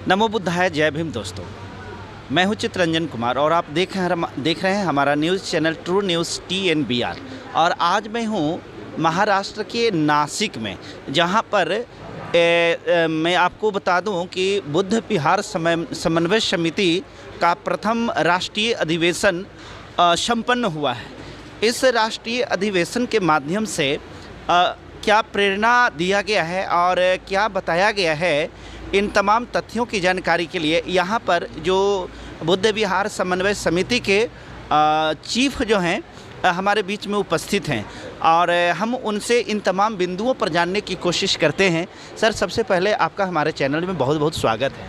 नमो बुद्धाय, जय भीम दोस्तों। मैं हूं चित्तरंजन कुमार और आप देख रहे हैं हमारा news channel true news TNBR। और आज मैं हूं महाराष्ट्र के नासिक में, जहां पर मैं आपको बता दूं कि बुद्ध विहार समन्वय समिति का प्रथम राष्ट्रीय अधिवेशन संपन्न हुआ है। इस राष्ट्रीय अधिवेशन के माध्यम से क्या प्रेरणा दिया गया है और क्या बताया गया है, इन तमाम तथ्यों की जानकारी के लिए यहाँ पर जो बुद्ध विहार समन्वय समिति के चीफ जो हैं हमारे बीच में उपस्थित हैं और हम उनसे इन तमाम बिंदुओं पर जानने की कोशिश करते हैं। सर, सबसे पहले आपका हमारे चैनल में बहुत बहुत स्वागत है।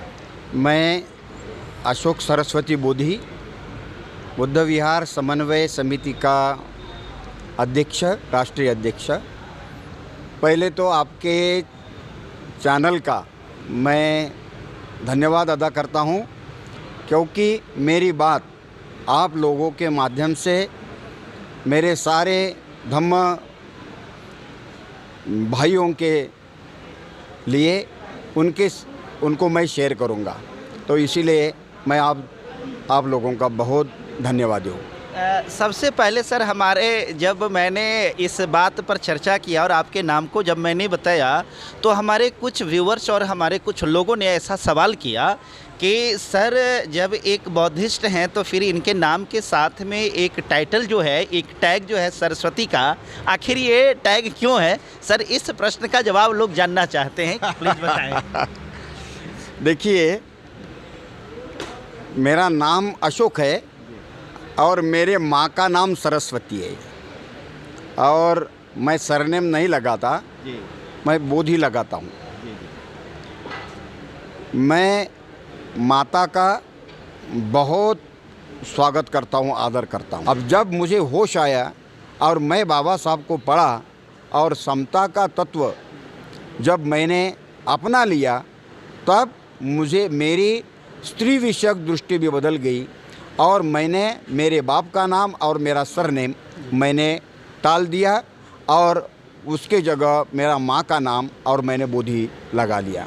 मैं अशोक सरस्वती बोधी, बुद्ध विहार समन्वय समिति का अध्यक्ष, राष्ट्रीय अध्यक्ष। पहले तो आपके चैनल का मैं धन्यवाद अदा करता हूं, क्योंकि मेरी बात आप लोगों के माध्यम से मेरे सारे धम्म भाइयों के लिए उनको मैं शेयर करूंगा। तो इसीलिए मैं आप लोगों का बहुत धन्यवादी हूँ। सबसे पहले सर, जब मैंने इस बात पर चर्चा किया और आपके नाम को जब मैंने बताया, तो हमारे कुछ व्यूअर्स और हमारे कुछ लोगों ने ऐसा सवाल किया कि सर, जब एक बौद्धिस्ट हैं तो फिर इनके नाम के साथ में एक टाइटल जो है, एक टैग जो है सरस्वती का, आखिर ये टैग क्यों है? सर, इस प्रश्न का जवाब लोग जानना चाहते हैं, प्लीज़ बताएं। देखिए, मेरा नाम अशोक है और मेरे माँ का नाम सरस्वती है और मैं सरनेम नहीं लगाता, मैं बोधी लगाता हूँ। मैं माता का बहुत स्वागत करता हूँ, आदर करता हूँ। अब जब मुझे होश आया और मैं बाबा साहब को पढ़ा और समता का तत्व जब मैंने अपना लिया, तब मुझे मेरी स्त्री विषयक दृष्टि भी बदल गई और मैंने मेरे बाप का नाम और मेरा सरनेम मैंने टाल दिया और उसके जगह मेरा माँ का नाम और मैंने बोधी लगा लिया।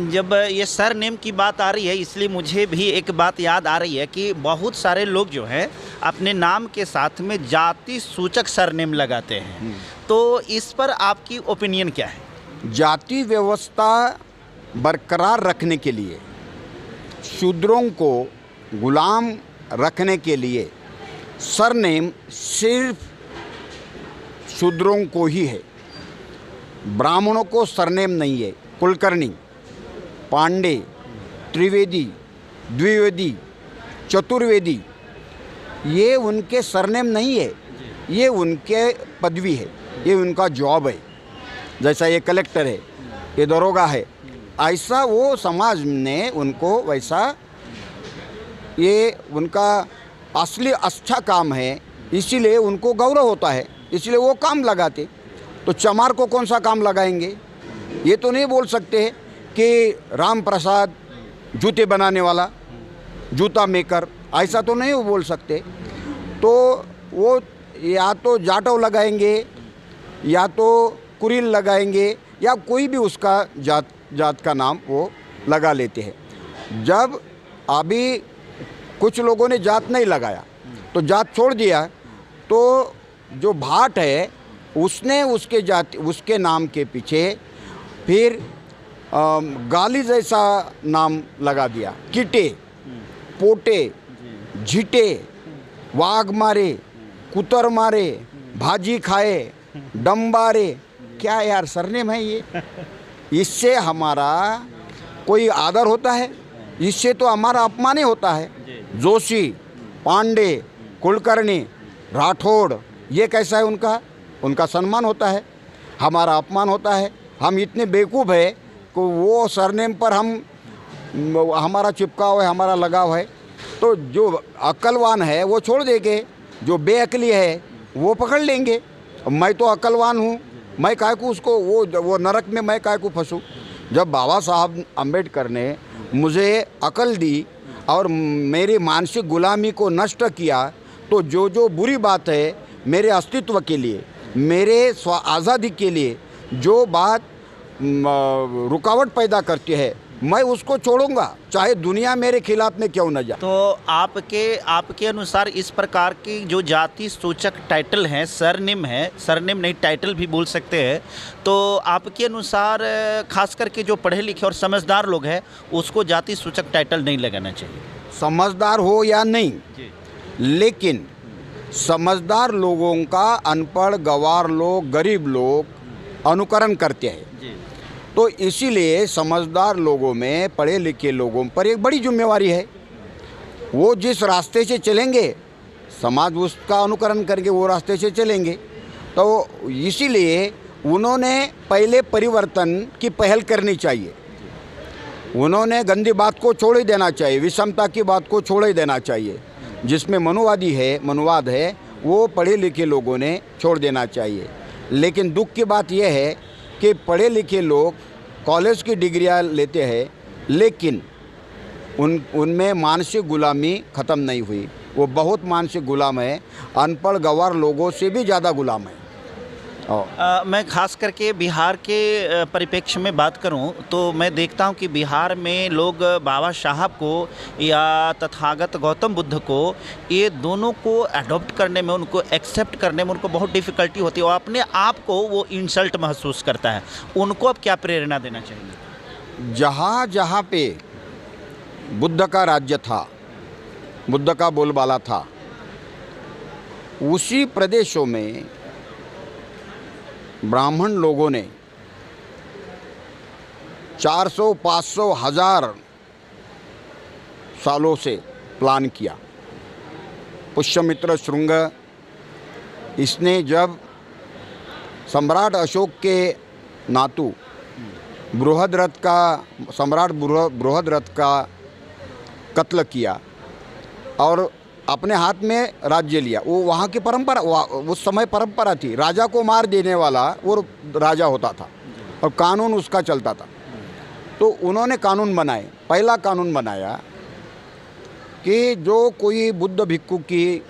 जब ये सरनेम की बात आ रही है, इसलिए मुझे भी एक बात याद आ रही है कि बहुत सारे लोग जो हैं अपने नाम के साथ में जाति सूचक सरनेम लगाते हैं। तो इस पर आपकी ओपिनियन क्या है? जाति व्यवस्था बरकरार रखने के लिए, शूद्रों को गुलाम रखने के लिए सरनेम सिर्फ शूद्रों को ही है, ब्राह्मणों को सरनेम नहीं है। कुलकर्णी, पांडे, त्रिवेदी, द्विवेदी, चतुर्वेदी, ये उनके सरनेम नहीं है, ये उनके पदवी है, ये उनका जॉब है। जैसा ये कलेक्टर है, ये दरोगा है, ऐसा वो समाज ने उनको वैसा, ये उनका असली अच्छा काम है, इसीलिए उनको गौरव होता है, इसलिए वो काम लगाते। तो चमार को कौन सा काम लगाएंगे? ये तो नहीं बोल सकते कि राम प्रसाद जूते बनाने वाला, जूता मेकर, ऐसा तो नहीं वो बोल सकते। तो वो या तो जाटव लगाएंगे या तो कुरिल लगाएंगे या कोई भी उसका जात का नाम वो लगा लेते हैं। जब अभी कुछ लोगों ने जात नहीं लगाया तो जात छोड़ दिया, तो जो भाट है उसने उसके नाम के पीछे फिर गाली जैसा नाम लगा दिया। कीटे, पोटे, झीटे, वाघ मारे, कुतर मारे, भाजी खाए, डम्बारे, क्या यार सरनेम है ये? इससे हमारा कोई आदर होता है? इससे तो हमारा अपमान ही होता है। जोशी, पांडे, कुलकर्णी, राठौड़, ये कैसा है उनका सम्मान होता है, हमारा अपमान होता है। हम इतने बेवकूफ़ है कि वो सरनेम पर हमारा चिपकाव है, हमारा लगाव है। तो जो अक्लवान है वो छोड़ देंगे, जो बेअक्ली है वो पकड़ लेंगे। मैं तो अक्लवान हूँ, मैं काहे को उसको वो नरक में मैं काहे को फंसूँ? जब बाबा साहब अम्बेडकर ने मुझे अकल दी और मेरी मानसिक गुलामी को नष्ट किया, तो जो बुरी बात है मेरे अस्तित्व के लिए, मेरे आज़ादी के लिए जो बात रुकावट पैदा करती है, मैं उसको छोड़ूंगा, चाहे दुनिया मेरे खिलाफ में क्यों न जाए। तो आपके अनुसार इस प्रकार की जो जाति सूचक टाइटल हैं, सरनेम है, सरनेम नहीं टाइटल भी बोल सकते हैं, तो आपके अनुसार खास करके जो पढ़े लिखे और समझदार लोग हैं उसको जाति सूचक टाइटल नहीं लगाना चाहिए? समझदार हो या नहीं, लेकिन समझदार लोगों का अनपढ़, गंवार लोग, गरीब लोग अनुकरण करते हैं। तो इसीलिए समझदार लोगों में, पढ़े लिखे लोगों पर एक बड़ी जिम्मेवारी है। वो जिस रास्ते से चलेंगे समाज उसका अनुकरण करके वो रास्ते से चलेंगे। तो इसीलिए उन्होंने पहले परिवर्तन की पहल करनी चाहिए। उन्होंने गंदी बात को छोड़ ही देना चाहिए, विषमता की बात को छोड़ ही देना चाहिए। जिसमें मनुवाद है वो पढ़े लिखे लोगों ने छोड़ देना चाहिए। लेकिन दुख की बात यह है कि पढ़े लिखे लोग कॉलेज की डिग्रियां लेते हैं, लेकिन उनमें मानसिक गुलामी ख़त्म नहीं हुई। वो बहुत मानसिक गुलाम है, अनपढ़ गंवार लोगों से भी ज़्यादा गुलाम है। मैं खास करके बिहार के परिप्रेक्ष्य में बात करूं तो मैं देखता हूं कि बिहार में लोग बाबा साहब को या तथागत गौतम बुद्ध को, ये दोनों को अडॉप्ट करने में, उनको एक्सेप्ट करने में उनको बहुत डिफ़िकल्टी होती है और अपने आप को वो इंसल्ट महसूस करता है। उनको अब क्या प्रेरणा देना चाहिए? जहाँ जहाँ पे बुद्ध का राज्य था, बुद्ध का बोलबाला था, उसी प्रदेशों में ब्राह्मण लोगों ने 400, 500, 1000 सालों से प्लान किया। पुष्यमित्र श्रृंग, इसने जब सम्राट अशोक के नातू बृहद्रथ का, सम्राट बृहद्रथ का कत्ल किया और अपने हाथ में राज्य लिया। वो वहाँ की परंपरा, उस समय परंपरा थी, राजा को मार देने वाला वो राजा होता था और कानून उसका चलता था। तो उन्होंने कानून बनाए। पहला कानून बनाया कि जो कोई बुद्ध भिक्खु की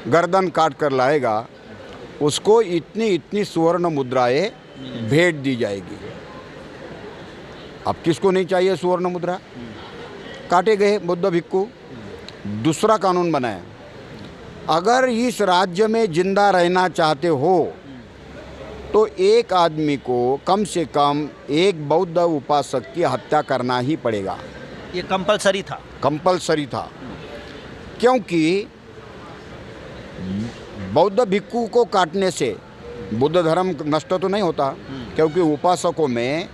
गर्दन काट कर लाएगा उसको इतनी इतनी सुवर्ण मुद्राएं भेंट दी जाएगी। अब किसको नहीं चाहिए सुवर्ण मुद्रा? काटे गए बुद्ध भिक्खु। दूसरा कानून बनाया, अगर इस राज्य में जिंदा रहना चाहते हो तो एक आदमी को कम से कम एक बौद्ध उपासक की हत्या करना ही पड़ेगा। ये कंपलसरी था? कंपलसरी था, क्योंकि बौद्ध भिक्खु को काटने से बुद्ध धर्म नष्ट तो नहीं होता, क्योंकि उपासकों में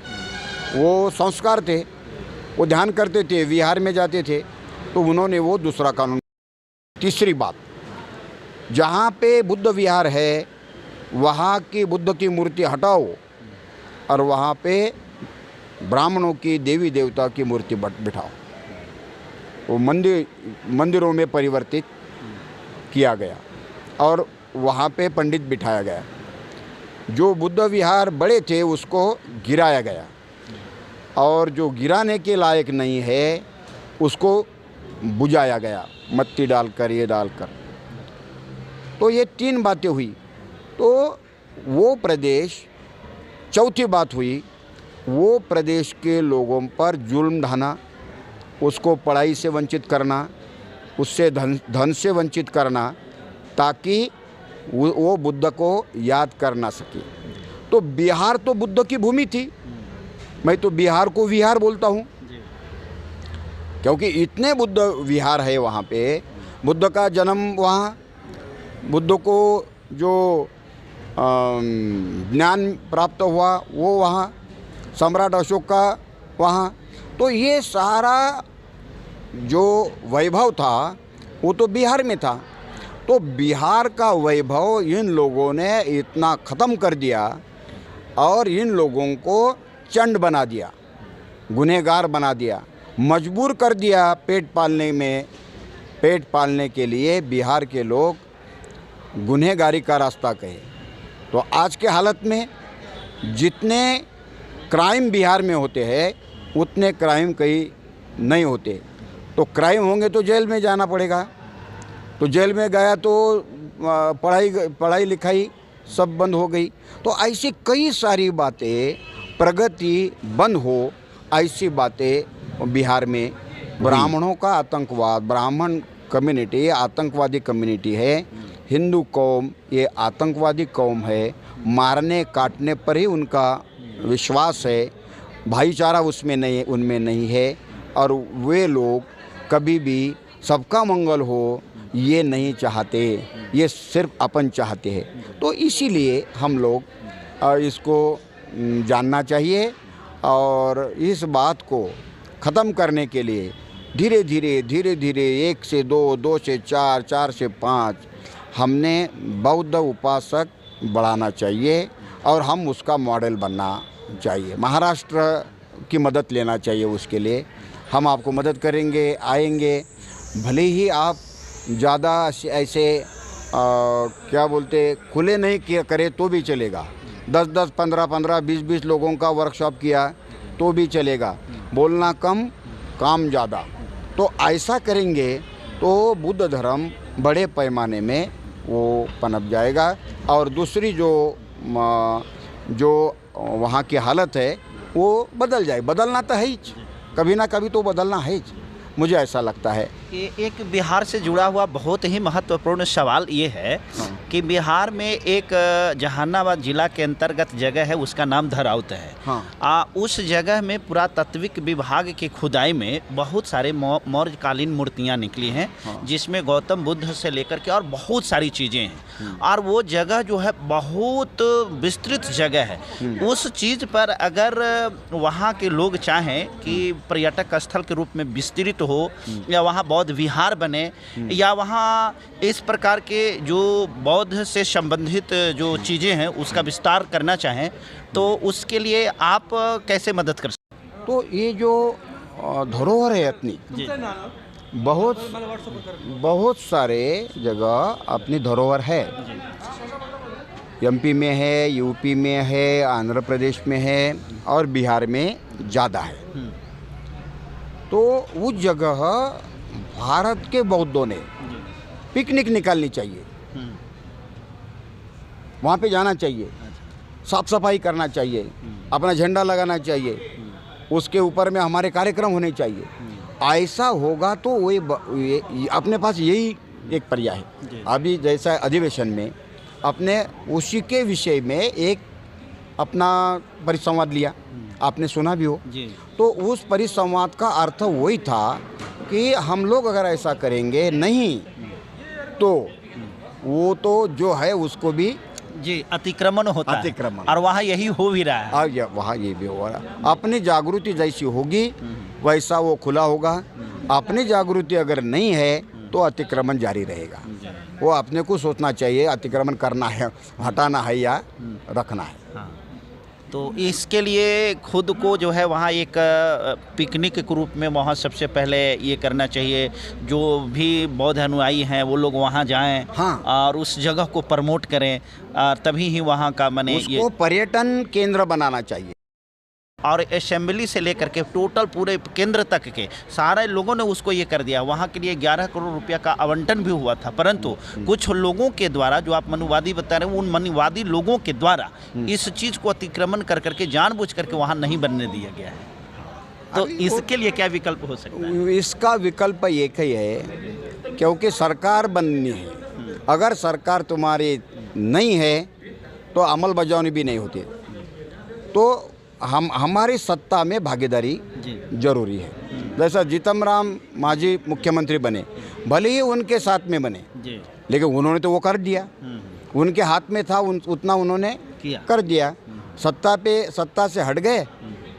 वो संस्कार थे, वो ध्यान करते थे, विहार में जाते थे। तो उन्होंने वो दूसरा कानून। तीसरी बात, जहाँ पे बुद्ध विहार है वहाँ की बुद्ध की मूर्ति हटाओ और वहाँ पे ब्राह्मणों की देवी देवता की मूर्ति बिठाओ। वो मंदिरों में परिवर्तित किया गया और वहाँ पे पंडित बिठाया गया। जो बुद्ध विहार बड़े थे उसको गिराया गया और जो गिराने के लायक नहीं है उसको बुझाया गया, मट्टी डालकर, ये डालकर। तो ये 3 बातें हुई। तो वो प्रदेश, चौथी बात हुई, वो प्रदेश के लोगों पर जुल्म ढाना, उसको पढ़ाई से वंचित करना, उससे धन से वंचित करना, ताकि वो बुद्ध को याद कर ना सके। तो बिहार तो बुद्ध की भूमि थी। मैं तो बिहार को विहार बोलता हूँ, क्योंकि इतने बुद्ध विहार है वहाँ पे। बुद्ध का जन्म वहाँ, बुद्ध को जो ज्ञान प्राप्त हुआ वो वहाँ, सम्राट अशोक का वहाँ। तो ये सारा जो वैभव था वो तो बिहार में था। तो बिहार का वैभव इन लोगों ने इतना ख़त्म कर दिया और इन लोगों को चंड बना दिया, गुनहगार बना दिया, मजबूर कर दिया पेट पालने के लिए बिहार के लोग गुनहगारी का रास्ता कहे। तो आज के हालत में जितने क्राइम बिहार में होते हैं उतने क्राइम कहीं नहीं होते। तो क्राइम होंगे तो जेल में जाना पड़ेगा। तो जेल में गया तो पढ़ाई लिखाई सब बंद हो गई। तो ऐसी कई सारी बातें, प्रगति बंद हो, ऐसी बातें बिहार में ब्राह्मणों का आतंकवाद, ब्राह्मण कम्युनिटी आतंकवादी कम्युनिटी है, हिंदू कौम ये आतंकवादी कौम है, मारने काटने पर ही उनका विश्वास है, भाईचारा उसमें नहीं, उनमें नहीं है, और वे लोग कभी भी सबका मंगल हो ये नहीं चाहते, ये सिर्फ अपन चाहते हैं। तो इसीलिए हम लोग इसको जानना चाहिए और इस बात को ख़त्म करने के लिए धीरे धीरे 1 से 2, 2 से 4, 4 से 5 हमने बौद्ध उपासक बढ़ाना चाहिए और हम उसका मॉडल बनना चाहिए। महाराष्ट्र की मदद लेना चाहिए, उसके लिए हम आपको मदद करेंगे, आएंगे। भले ही आप ज़्यादा ऐसे क्या बोलते खुले नहीं किया करे तो भी चलेगा, 10-10, 15-15, 20-20 लोगों का वर्कशॉप किया तो भी चलेगा, बोलना कम काम ज़्यादा। तो ऐसा करेंगे तो बुद्ध धर्म बड़े पैमाने में वो पनप जाएगा और दूसरी जो वहाँ की हालत है वो बदल जाए। बदलना तो है ही, कभी ना कभी तो बदलना है ही, मुझे ऐसा लगता है। एक बिहार से जुड़ा हुआ बहुत ही महत्वपूर्ण सवाल ये है कि बिहार में एक जहानाबाद जिला के अंतर्गत जगह है, उसका नाम धराउत है। उस जगह में पुरातत्विक विभाग की खुदाई में बहुत सारे मौर्यकालीन मूर्तियां निकली हैं, जिसमें गौतम बुद्ध से लेकर के और बहुत सारी चीज़ें हैं, और वो जगह जो है बहुत विस्तृत जगह है। उस चीज़ पर अगर वहाँ के लोग चाहें कि पर्यटक स्थल के रूप में विस्तृत हो, या वहाँ बौद्ध विहार बने, या वहाँ इस प्रकार के जो बौद्ध से संबंधित जो चीज़ें हैं उसका विस्तार करना चाहें, तो उसके लिए आप कैसे मदद कर सकते हैं? तो ये जो धरोहर है अपनी, बहुत सारे जगह अपनी धरोहर है। एमपी में है, यूपी में है, आंध्र प्रदेश में है और बिहार में ज़्यादा है। तो उस जगह भारत के बौद्धों ने पिकनिक निकालनी चाहिए, वहाँ पे जाना चाहिए, साफ सफाई करना चाहिए, अपना झंडा लगाना चाहिए, उसके ऊपर में हमारे कार्यक्रम होने चाहिए। ऐसा होगा तो वो अपने पास यही एक पर्याय है। अभी जैसा अधिवेशन में अपने उसी के विषय में एक अपना परिसंवाद लिया, आपने सुना भी हो। तो उस परिसंवाद का अर्थ वही था कि हम लोग अगर ऐसा करेंगे नहीं तो वो तो जो है उसको भी अतिक्रमण होता है, अतिक्रमण, और वहाँ यही हो भी रहा है। और वहाँ ये भी हो रहा है। अपनी जागृति जैसी होगी वैसा वो खुला होगा। अपनी जागृति अगर नहीं है तो अतिक्रमण जारी रहेगा। वो अपने को सोचना चाहिए अतिक्रमण करना है, हटाना है या रखना है। तो इसके लिए खुद को जो है वहाँ एक पिकनिक के रूप में वहाँ सबसे पहले ये करना चाहिए, जो भी बौद्ध अनुयायी हैं वो लोग वहाँ जाएं, और उस जगह को प्रमोट करें, तभी ही वहाँ का माने उसको पर्यटन केंद्र बनाना चाहिए। और असेंबली से लेकर के टोटल पूरे केंद्र तक के सारे लोगों ने उसको ये कर दिया। वहाँ के लिए 11 करोड़ रुपया का आवंटन भी हुआ था, परंतु कुछ लोगों के द्वारा, जो आप मनुवादी बता रहे हैं, उन मनुवादी लोगों के द्वारा इस चीज़ को अतिक्रमण कर करके जानबूझ करके वहाँ नहीं बनने दिया गया है। तो इसके लिए क्या विकल्प हो सकता है? इसका विकल्प एक ही है, क्योंकि सरकार बननी है। अगर सरकार तुम्हारी नहीं है तो अमल बजावनी भी नहीं होती। तो हमारी सत्ता में भागीदारी जरूरी है। जैसा जीतम राम मांझी मुख्यमंत्री बने, भले ही उनके साथ में बने, लेकिन उन्होंने तो वो कर दिया, उनके हाथ में था, उतना उन्होंने कर दिया। सत्ता से हट गए,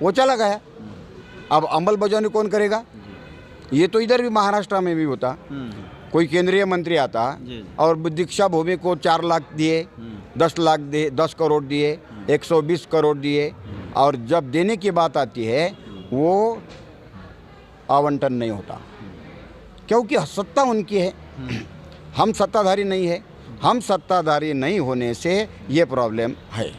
वो चला गया। अब अमल बजावनी कौन करेगा? ये तो इधर भी महाराष्ट्र में भी होता, कोई केंद्रीय मंत्री आता और दीक्षा भूमि को 4 लाख दिए, 10 लाख दिए, 10 करोड़ दिए, 120 करोड़ दिए, और जब देने की बात आती है वो आवंटन नहीं होता, क्योंकि सत्ता उनकी है, हम सत्ताधारी नहीं है। हम सत्ताधारी नहीं होने से ये प्रॉब्लम है।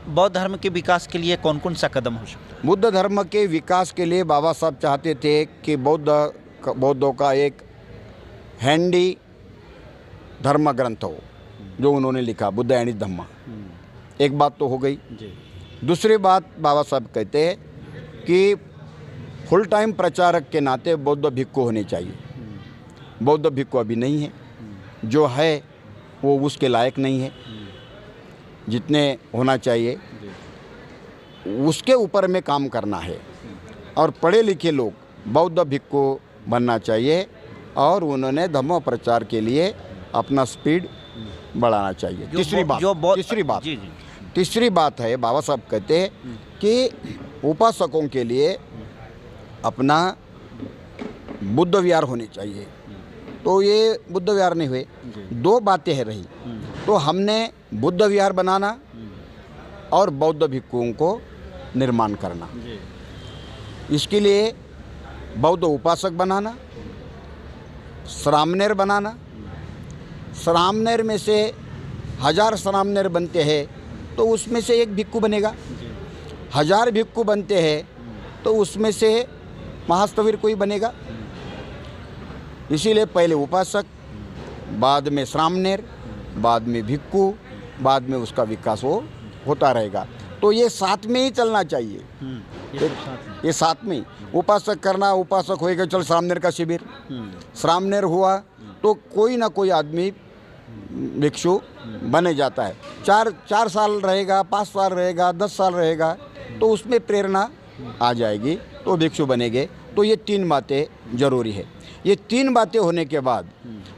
बौद्ध धर्म के विकास के लिए कौन कौन सा कदम हो सकता है? बुद्ध धर्म के विकास के लिए बाबा साहब चाहते थे कि बौद्धों का एक हैंडी धर्म ग्रंथ हो, जो उन्होंने लिखा, बुद्ध एंड धम्मा। एक बात तो हो गई। दूसरी बात बाबा साहब कहते हैं कि फुल टाइम प्रचारक के नाते बौद्ध भिक्खु होने चाहिए। बौद्ध भिक्खु अभी नहीं है, जो है वो उसके लायक नहीं है जितने होना चाहिए, उसके ऊपर में काम करना है। और पढ़े लिखे लोग बौद्ध भिक्खु बनना चाहिए और उन्होंने धर्म प्रचार के लिए अपना स्पीड बढ़ाना चाहिए। तीसरी बात है, बाबा साहब कहते हैं कि उपासकों के लिए अपना बुद्ध विहार होने चाहिए। तो ये बुद्ध विहार नहीं हुए, दो बातें है रही। तो हमने बुद्ध विहार बनाना और बौद्ध भिक्खुओं को निर्माण करना, इसके लिए बौद्ध उपासक बनाना, श्रामणेर बनाना। श्रामणेर में से 1000 श्रामणेर बनते हैं तो उसमें से एक भिक्खु बनेगा। 1000 भिक्खु बनते हैं तो उसमें से महास्थविर कोई बनेगा। इसीलिए पहले उपासक, बाद में श्रामणेर, बाद में भिक्खु, बाद में उसका विकास होता रहेगा। तो ये साथ में ही चलना चाहिए। ये साथ में उपासक करना, उपासक होएगा चल श्रामणेर का शिविर, श्रामणेर हुआ तो कोई ना कोई आदमी भिक्षु बने जाता है। 4 साल रहेगा, 5 साल रहेगा, 10 साल रहेगा तो उसमें प्रेरणा आ जाएगी तो भिक्षु बनेंगे। तो ये 3 बातें जरूरी है। ये 3 बातें होने के बाद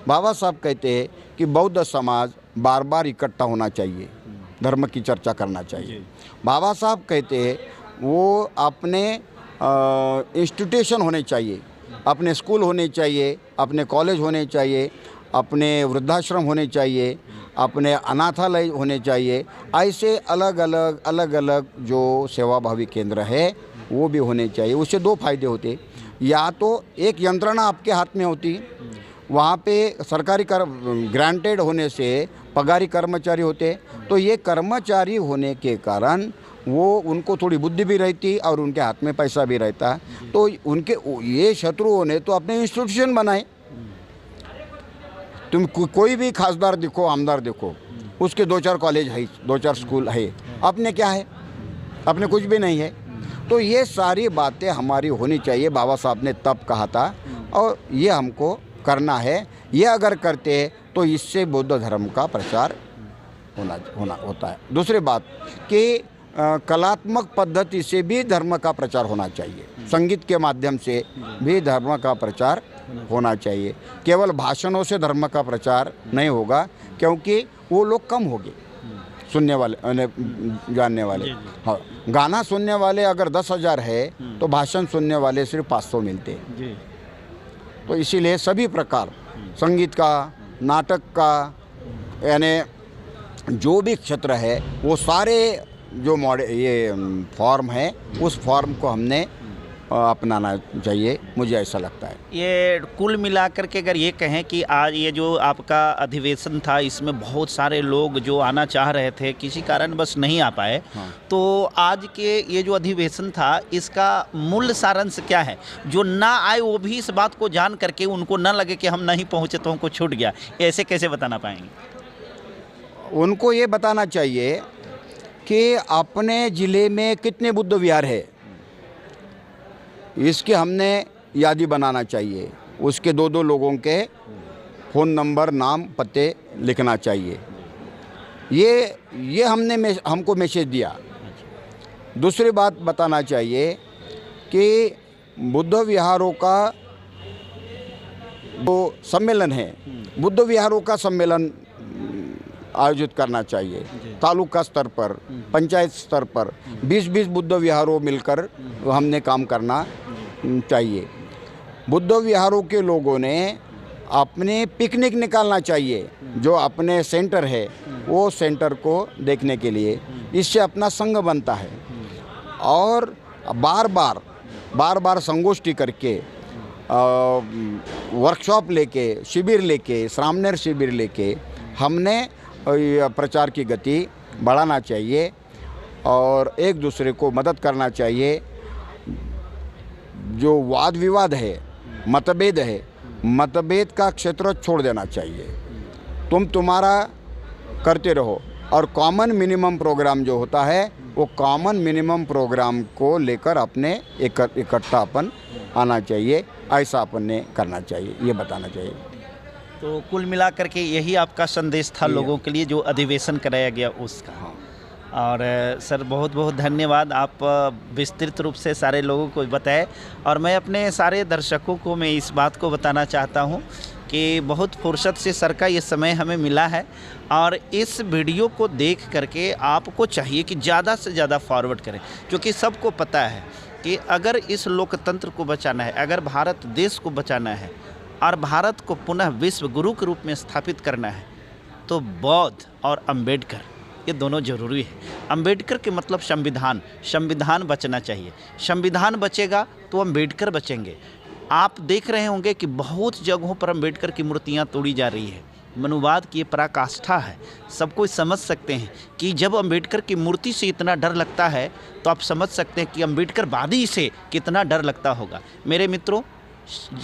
बाबा साहब कहते हैं कि बौद्ध समाज बार बार इकट्ठा होना चाहिए, धर्म की चर्चा करना चाहिए। बाबा साहब कहते हैं वो अपने इंस्टीट्यूशन होने चाहिए, अपने स्कूल होने चाहिए, अपने कॉलेज होने चाहिए, अपने वृद्धाश्रम होने चाहिए, अपने अनाथालय होने चाहिए। ऐसे अलग अलग जो सेवाभावी केंद्र है वो भी होने चाहिए। उससे 2 फायदे होते, या तो एक यंत्रणा आपके हाथ में होती, वहाँ पे सरकारी ग्रांटेड होने से पगारी कर्मचारी होते, तो ये कर्मचारी होने के कारण वो उनको थोड़ी बुद्धि भी रहती और उनके हाथ में पैसा भी रहता। तो उनके ये शत्रुओं ने तो अपने इंस्टीट्यूशन बनाए। तुम कोई भी खासदार देखो, आमदार देखो, उसके 2-4 कॉलेज है, 2-4 स्कूल है, अपने क्या है? अपने कुछ भी नहीं है। तो ये सारी बातें हमारी होनी चाहिए। बाबा साहब ने तब कहा था और ये हमको करना है। ये अगर करते तो इससे बौद्ध धर्म का प्रचार होता है। दूसरी बात कि कलात्मक पद्धति से भी धर्म का प्रचार होना चाहिए, संगीत के माध्यम से भी धर्म का प्रचार होना चाहिए। केवल भाषणों से धर्म का प्रचार नहीं होगा, क्योंकि वो लोग कम होंगे सुनने वाले, जानने वाले। हाँ, गाना सुनने वाले अगर 10,000 है तो भाषण सुनने वाले सिर्फ 500 मिलते हैं। तो इसीलिए सभी प्रकार संगीत का, नाटक का, यानी जो भी क्षेत्र है वो सारे जो ये फॉर्म है उस फॉर्म को हमने अपनाना चाहिए, मुझे ऐसा लगता है। ये कुल मिलाकर के अगर ये कहें कि आज ये जो आपका अधिवेशन था इसमें बहुत सारे लोग जो आना चाह रहे थे किसी कारण बस नहीं आ पाए, हाँ। तो आज के ये जो अधिवेशन था इसका मूल सारांश क्या है? जो ना आए वो भी इस बात को जान करके उनको न लगे कि हम नहीं पहुँचे तो हमको छूट गया, ऐसे कैसे बताना पाएंगे? उनको ये बताना चाहिए कि अपने ज़िले में कितने बुद्ध विहार है, इसके हमने यादी बनाना चाहिए। उसके 2-2 लोगों के फ़ोन नंबर, नाम, पते लिखना चाहिए। ये हमको मैसेज दिया। दूसरी बात बताना चाहिए कि बुद्ध विहारों का जो सम्मेलन है, बुद्ध विहारों का सम्मेलन आयोजित करना चाहिए। तालुका स्तर पर, पंचायत स्तर पर 20-20 बुद्ध विहारों मिलकर हमने काम करना चाहिए। बुद्ध विहारों के लोगों ने अपने पिकनिक निकालना चाहिए, जो अपने सेंटर है वो सेंटर को देखने के लिए। इससे अपना संघ बनता है और बार बार संगोष्ठी करके, वर्कशॉप लेके, शिविर लेके, श्रामणेर शिविर लेके हमने प्रचार की गति बढ़ाना चाहिए और एक दूसरे को मदद करना चाहिए। जो वाद विवाद है, मतभेद है, मतभेद का क्षेत्र छोड़ देना चाहिए। तुम्हारा करते रहो और कॉमन मिनिमम प्रोग्राम जो होता है वो कॉमन मिनिमम प्रोग्राम को लेकर अपने इकट्ठा अपन आना चाहिए, ऐसा अपन ने करना चाहिए, ये बताना चाहिए। तो कुल मिलाकर के यही आपका संदेश था लोगों के लिए जो अधिवेशन कराया गया उसका। हाँ। और सर बहुत बहुत धन्यवाद, आप विस्तृत रूप से सारे लोगों को बताए। और मैं अपने सारे दर्शकों को मैं इस बात को बताना चाहता हूँ कि बहुत फुर्सत से सर का ये समय हमें मिला है, और इस वीडियो को देख करके आपको चाहिए कि ज़्यादा से ज़्यादा फॉरवर्ड करें, क्योंकि सबको पता है कि अगर इस लोकतंत्र को बचाना है, अगर भारत देश को बचाना है और भारत को पुनः विश्व गुरु के रूप में स्थापित करना है, तो बौद्ध और अंबेडकर ये दोनों जरूरी है। अंबेडकर के मतलब संविधान, संविधान बचना चाहिए, संविधान बचेगा तो अंबेडकर बचेंगे। आप देख रहे होंगे कि बहुत जगहों पर अंबेडकर की मूर्तियां तोड़ी जा रही है। मनुवाद की पराकाष्ठा है, सब कोई समझ सकते हैं कि जब अंबेडकर की मूर्ति से इतना डर लगता है तो आप समझ सकते हैं कि अंबेडकरवादी से कितना डर लगता होगा। मेरे मित्रों,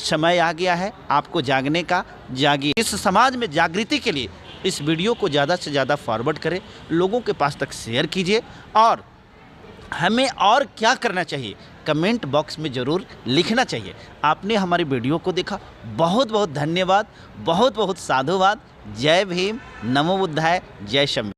समय आ गया है आपको जागने का, जागिए। इस समाज में जागृति के लिए इस वीडियो को ज़्यादा से ज़्यादा फॉरवर्ड करें, लोगों के पास तक शेयर कीजिए, और हमें और क्या करना चाहिए कमेंट बॉक्स में ज़रूर लिखना चाहिए। आपने हमारी वीडियो को देखा, बहुत बहुत धन्यवाद, बहुत बहुत साधुवाद। जय भीम, नमो बुद्धाय, जय शंभू।